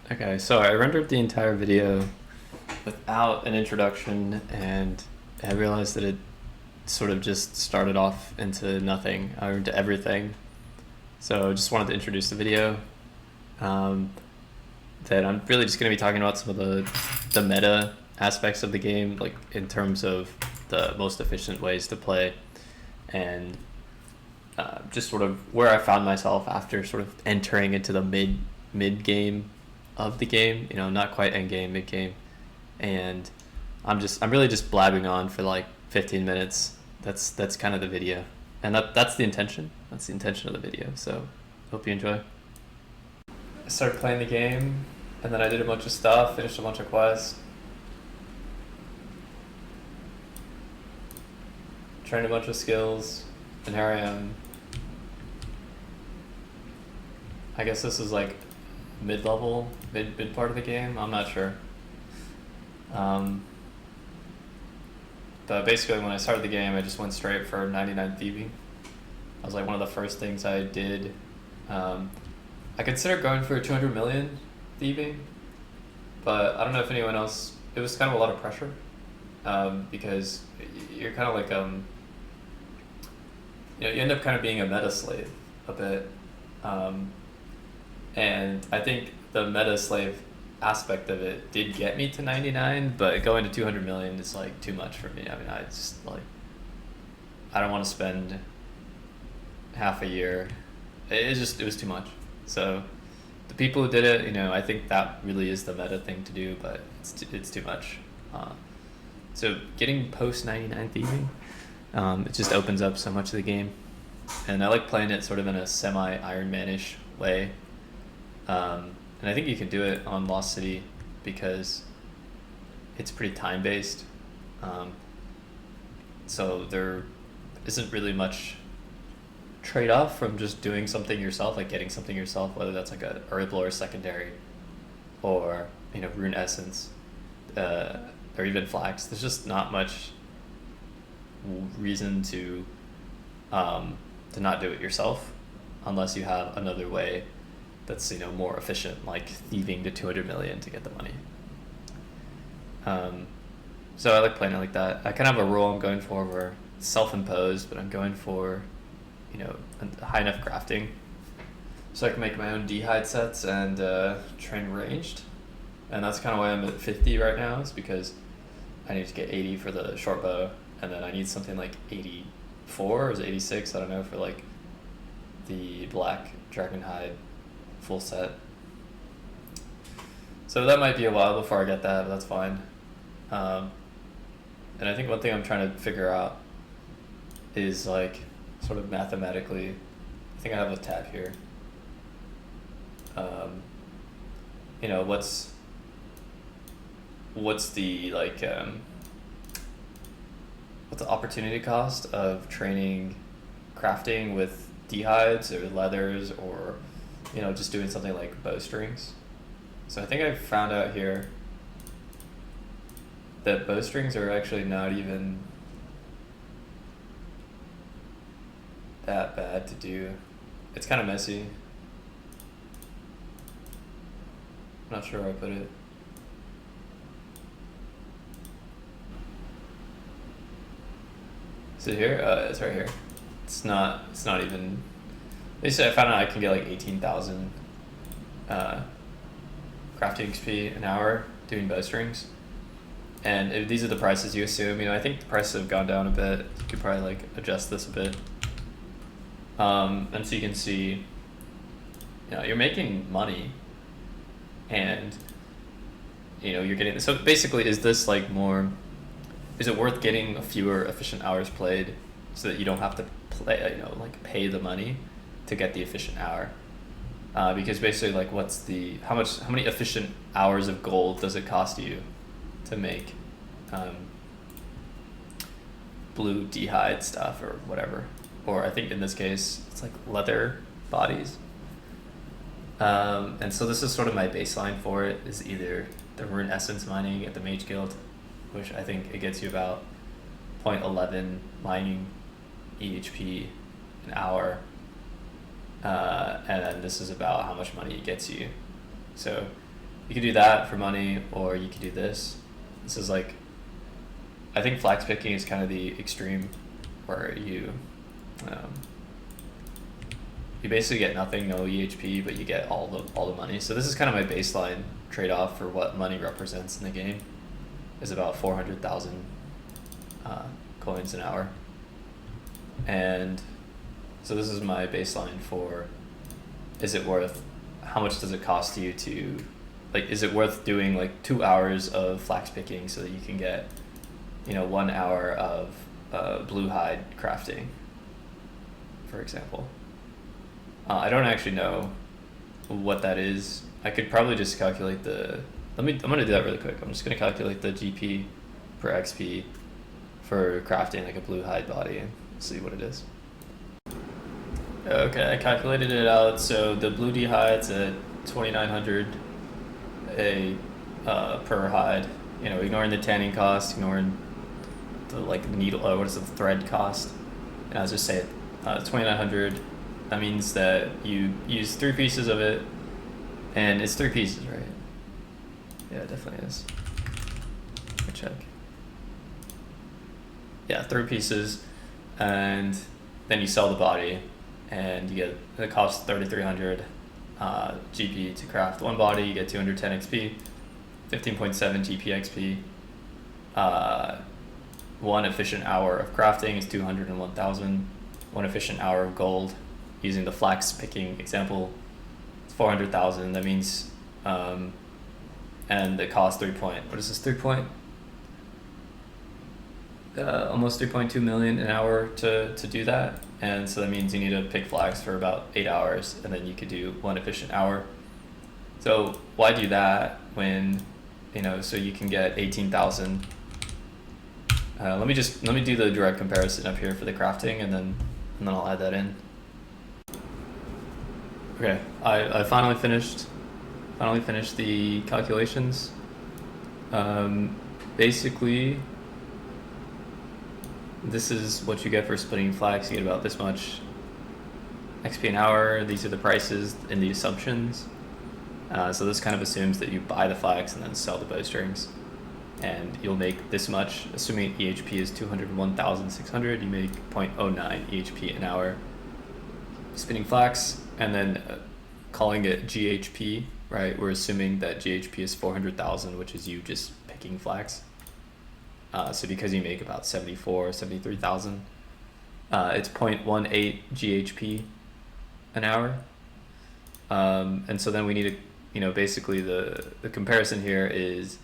Okay, so I rendered the entire video without an introduction, and I realized that it sort of just started off into nothing, or into everything. So I just wanted to introduce the video. Um, that I'm really just going to be talking about some of the meta aspects of the game, like in terms of the most efficient ways to play, and just sort of where I found myself after sort of entering into the mid game of the game. Not quite end game, mid game, and I'm really just blabbing on for like 15 minutes. That's kind of the video, and that's the intention. That's the intention of the video. So hope you enjoy. I started playing the game, and then I did a bunch of stuff, finished a bunch of quests, trained a bunch of skills, and here I am. I guess this is like mid-level, mid part of the game. I'm not sure. But basically, when I started the game, I just went straight for 99 thieving. That was like one of the first things I did. I considered going for 200 million thieving, but I don't know if anyone else. It was kind of a lot of pressure, because you're kind of like you end up kind of being a meta slave a bit, and I think the meta slave aspect of it did get me to 99, but going to 200 million is like too much for me. I mean, I don't want to spend half a year. It was too much. So the people who did it, I think that really is the meta thing to do, but it's too much. So getting post 99 thieving, it just opens up so much of the game, and I like playing it sort of in a semi Iron Man-ish way. And I think you can do it on Lost City because it's pretty time based. So there isn't really much trade off from just doing something yourself, like getting something yourself, whether that's like a herbal or secondary, or rune essence, or even flax. There's just not much reason to not do it yourself, unless you have another way that's more efficient, like thieving to 200 million to get the money. So I like playing it like that. I kind of have a rule I'm going for where it's self-imposed, but I'm going for high enough crafting so I can make my own d'hide sets and train ranged. And that's kind of why I'm at 50 right now, is because I need to get 80 for the short bow, and then I need something like 84 or is it 86, I don't know, for like the black dragon hide full set. So that might be a while before I get that, but that's fine. And I think one thing I'm trying to figure out is like sort of mathematically, I think I have a tab here. What's the like what's the opportunity cost of training crafting with d'hides or leathers, or just doing something like bowstrings. So I think I found out here that bowstrings are actually not even that bad to do. It's kind of messy. I'm not sure where I put it. Is it here? It's right here. It's not even. They said I found out I can get like 18,000 crafting XP an hour doing bowstrings, and these are the prices you assume. I think the prices have gone down a bit. You could probably like adjust this a bit, and so you can see, you're making money, and you're getting. So basically, is this like more? Is it worth getting a fewer efficient hours played so that you don't have to play, like pay the money to get the efficient hour? Because basically, like, how many efficient hours of gold does it cost you to make blue d'hide stuff or whatever? Or I think in this case, it's like leather bodies. And so this is sort of my baseline for it, is either the rune essence mining at the Mage Guild, which I think it gets you about 0.11 mining EHP an hour, and then this is about how much money it gets you. So You could do that for money, or you could do this. This is like, I think flax picking is kind of the extreme, where um, you basically get nothing, no EHP, but you get all the money. So this is kind of my baseline trade-off for what money represents in the game, is about 400,000 coins an hour. And so this is my baseline for, is it worth, how much does it cost you to, like, is it worth doing like 2 hours of flax picking so that you can get, 1 hour of blue hide crafting, for example. I don't actually know what that is. I could probably just calculate I'm gonna do that really quick. I'm just gonna calculate the GP per XP for crafting like a blue hide body and see what it is. Okay, I calculated it out. So the blue D hide's at 2,900 per hide. Ignoring the tanning cost, ignoring the needle, what is the thread cost, and I'll just say 2,900. That means that you use 3 pieces of it, and it's 3 pieces, right? Yeah, it definitely is. Let me check. Yeah, 3 pieces, and then you sell the body, and you get, it costs 3,300 GP to craft 1 body. You get 210 XP, 15.7 GP XP. 1 efficient hour of crafting is 201,000. 1 efficient hour of gold, using the flax picking example, it's 400,000. That means, and it costs almost 3.2 million an hour to do that. And so that means you need to pick flax for about 8 hours, and then you could do 1 efficient hour. So why do that when, so you can get 18,000. Let me do the direct comparison up here for the crafting, and then I'll add that in. Okay, I finally finished the calculations. Basically, this is what you get for splitting flax. You get about this much XP an hour. These are the prices and the assumptions. So this kind of assumes that you buy the flax and then sell the bowstrings, and you'll make this much. Assuming EHP is 201,600, you make 0.09 EHP an hour spinning flax, and then calling it GHP, right? We're assuming that GHP is 400,000, which is you just picking flax. So because you make about 73,000, it's 0.18 GHP an hour. And so then we need to, basically the comparison here is,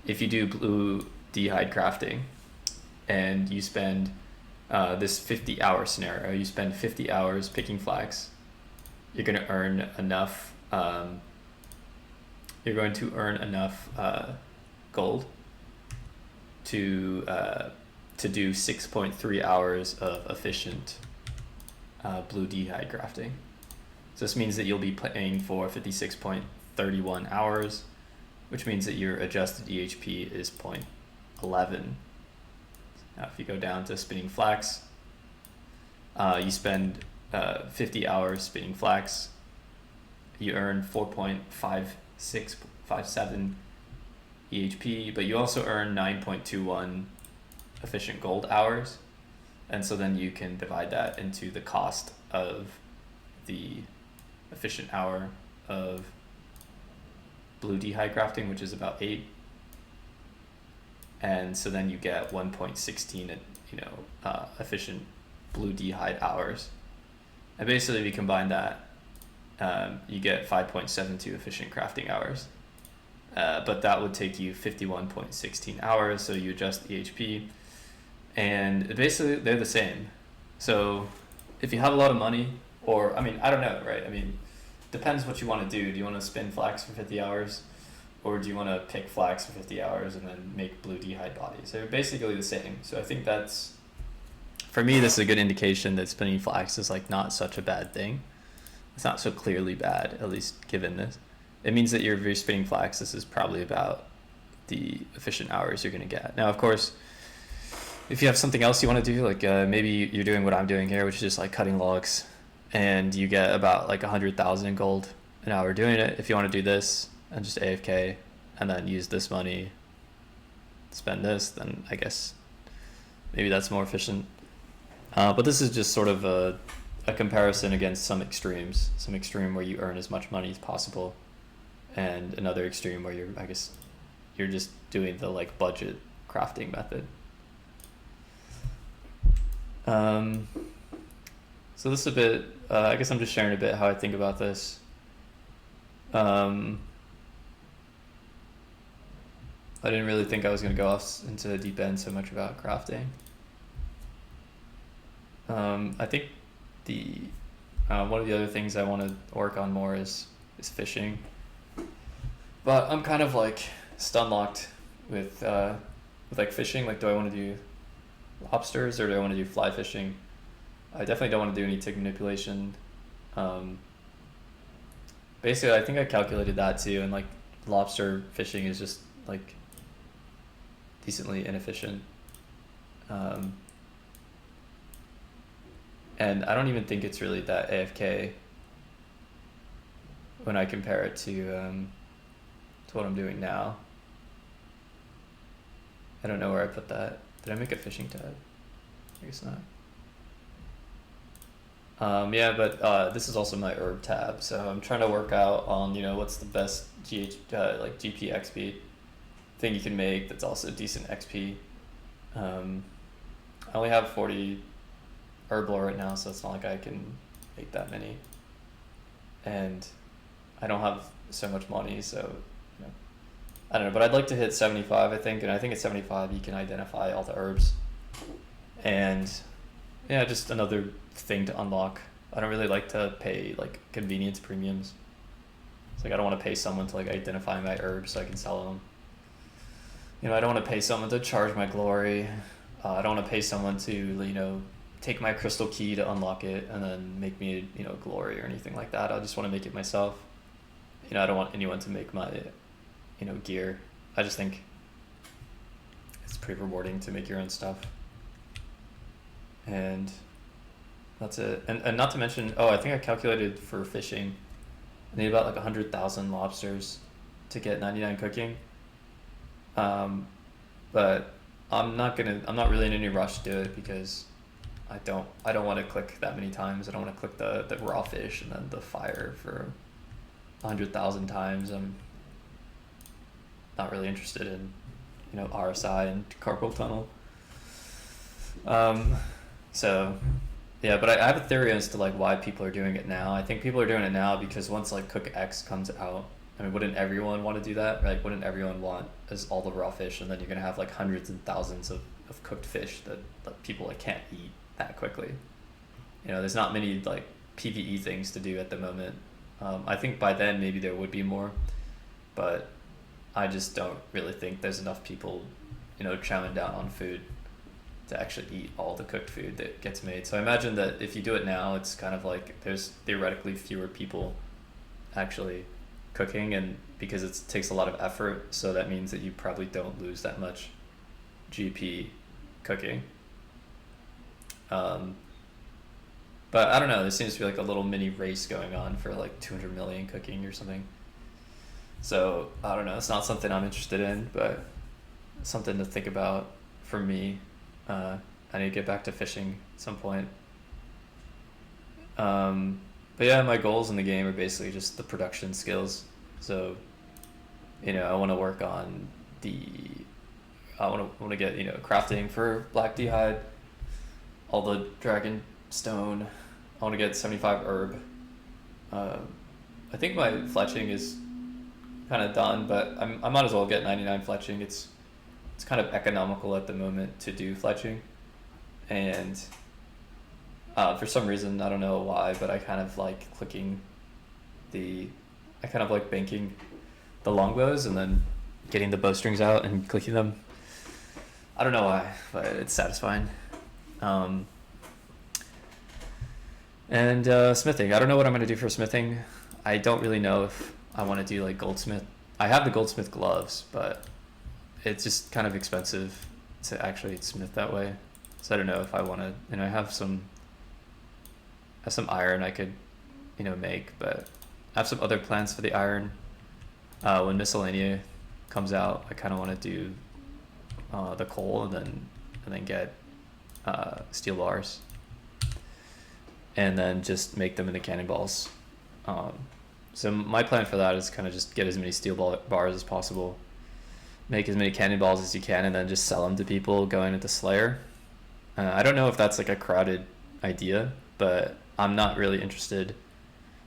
if you do blue D-hide crafting and you spend this 50-hour scenario, you spend 50 hours picking flax, you're going to earn enough. You're going to earn enough gold to do 6.3 hours of efficient blue D-hide crafting. So this means that you'll be paying for 56.31 hours, which means that your adjusted EHP is 0.11. Now, if you go down to spinning flax, you spend 50 hours spinning flax, you earn 4.5657 EHP, but you also earn 9.21 efficient gold hours. And so then you can divide that into the cost of the efficient hour of blue D-hide crafting, which is about 8. And so then you get 1.16 efficient blue D-hide hours. And basically, if you combine that, you get 5.72 efficient crafting hours. But that would take you 51.16 hours, so you adjust EHP, and basically they're the same. So if you have a lot of money, or, I don't know, right? Depends what you want to do. Do you want to spin flax for 50 hours? Or do you want to pick flax for 50 hours and then make blue D-hide bodies? They're basically the same. So I think that's, for me, this is a good indication that spinning flax is not such a bad thing. It's not so clearly bad, at least given this. It means that if you're spinning flax, this is probably about the efficient hours you're going to get. Now, of course, if you have something else you want to do, maybe you're doing what I'm doing here, which is just cutting logs, and you get about 100,000 gold an hour doing it. If you want to do this, and just AFK and then use this money to spend this, then I guess maybe that's more efficient. But this is just sort of a comparison against some extremes. Some extreme where you earn as much money as possible, and another extreme where you're just doing the like budget crafting method. So this is a bit, I guess I'm just sharing a bit how I think about this. I didn't really think I was going to go off into the deep end so much about crafting. I think one of the other things I want to work on more is fishing. But I'm kind of like stun locked with like fishing. Like, do I want to do lobsters or do I want to do fly fishing? I definitely don't want to do any tick manipulation. Basically, I think I calculated that too, and like lobster fishing is just like decently inefficient. And I don't even think it's really that AFK when I compare it to what I'm doing now. I don't know where I put that. Did I make a fishing tab? I guess not. Yeah, but this is also my herb tab, so I'm trying to work out on, what's the best like GP XP thing you can make that's also decent XP. I only have 40 herb lore right now, so it's not like I can make that many, and I don't have so much money, so I don't know, but I'd like to hit 75, I think, and I think at 75 you can identify all the herbs, and yeah, just another thing to unlock. I don't really like to pay like convenience premiums. It's like I don't want to pay someone to like identify my herbs so I can sell them. I don't want to pay someone to charge my glory. I don't want to pay someone to take my crystal key to unlock it and then make me glory or anything like that. I just want to make it myself. I don't want anyone to make my gear. I just think it's pretty rewarding to make your own stuff. And that's it. And not to mention, I think I calculated for fishing, I need about like 100,000 lobsters to get 99 cooking. But I'm not really in any rush to do it because I don't want to click that many times. I don't want to click the raw fish and then the fire for 100,000 times. I'm not really interested in RSI and carpal tunnel. So yeah, but I have a theory as to like why people are doing it now. I think people are doing it now because once like Cook X comes out, I mean, wouldn't everyone want to do that? Like, wouldn't everyone want all the raw fish, and then you're gonna have like hundreds and thousands of cooked fish that people like can't eat that quickly. There's not many like PvE things to do at the moment. I think by then maybe there would be more, but I just don't really think there's enough people, chowing down on food to actually eat all the cooked food that gets made. So I imagine that if you do it now, it's kind of like there's theoretically fewer people actually cooking, and because it takes a lot of effort, so that means that you probably don't lose that much GP cooking. But I don't know, there seems to be like a little mini race going on for like 200 million cooking or something. So I don't know, it's not something I'm interested in, but something to think about for me. I need to get back to fishing at some point. But yeah, my goals in the game are basically just the production skills. So, I want to work on I want to get crafting for black d'hide, all the dragon stone. I want to get 75 herb. I think my fletching is kind of done, but I might as well get 99 fletching. It's kind of economical at the moment to do fletching, and for some reason, I don't know why, but I kind of like banking the longbows and then getting the bowstrings out and clicking them. I don't know why, but it's satisfying. And smithing. I don't know what I'm going to do for smithing. I don't really know if I want to do like goldsmith. I have the goldsmith gloves, but it's just kind of expensive to actually smith that way. So I don't know if I want to, I have some iron I could, make, but I have some other plans for the iron. When Miscellanea comes out, I kind of want to do the coal and then get steel bars, and then just make them into cannonballs. So my plan for that is kind of just get as many steel bars as possible, make as many cannonballs as you can, and then just sell them to people going into Slayer. I don't know if that's like a crowded idea, but I'm not really interested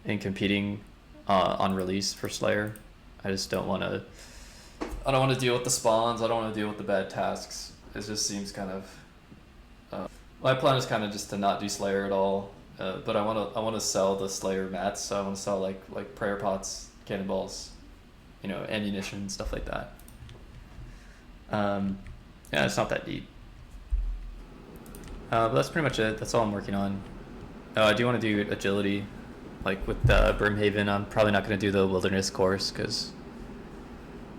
in competing on release for Slayer. I just don't want to. I don't want to deal with the spawns. I don't want to deal with the bad tasks. It just seems kind of. My plan is kind of just to not do Slayer at all. But I want to sell the Slayer mats. So I want to sell like prayer pots, cannonballs, ammunition, stuff like that. Yeah, it's not that deep. But that's pretty much it. That's all I'm working on. I do want to do agility, like with Brimhaven. I'm probably not going to do the wilderness course because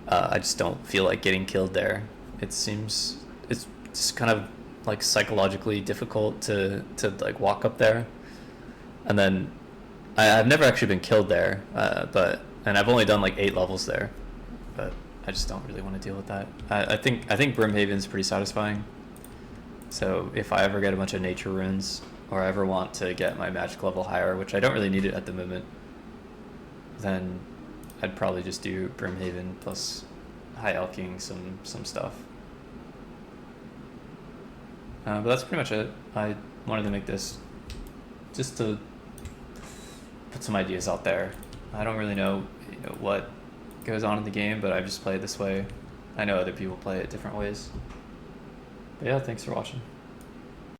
I just don't feel like getting killed there. It's just kind of like psychologically difficult to like walk up there. And then I've never actually been killed there, and I've only done like 8 levels there, but I just don't really want to deal with that. I think Brimhaven's pretty satisfying. So if I ever get a bunch of nature runes, or I ever want to get my magic level higher, which I don't really need it at the moment, then I'd probably just do Brimhaven plus high alking some stuff. But that's pretty much it. I wanted to make this just to put some ideas out there. I don't really know, what goes on in the game, but I just play it this way. I know other people play it different ways. But yeah, thanks for watching.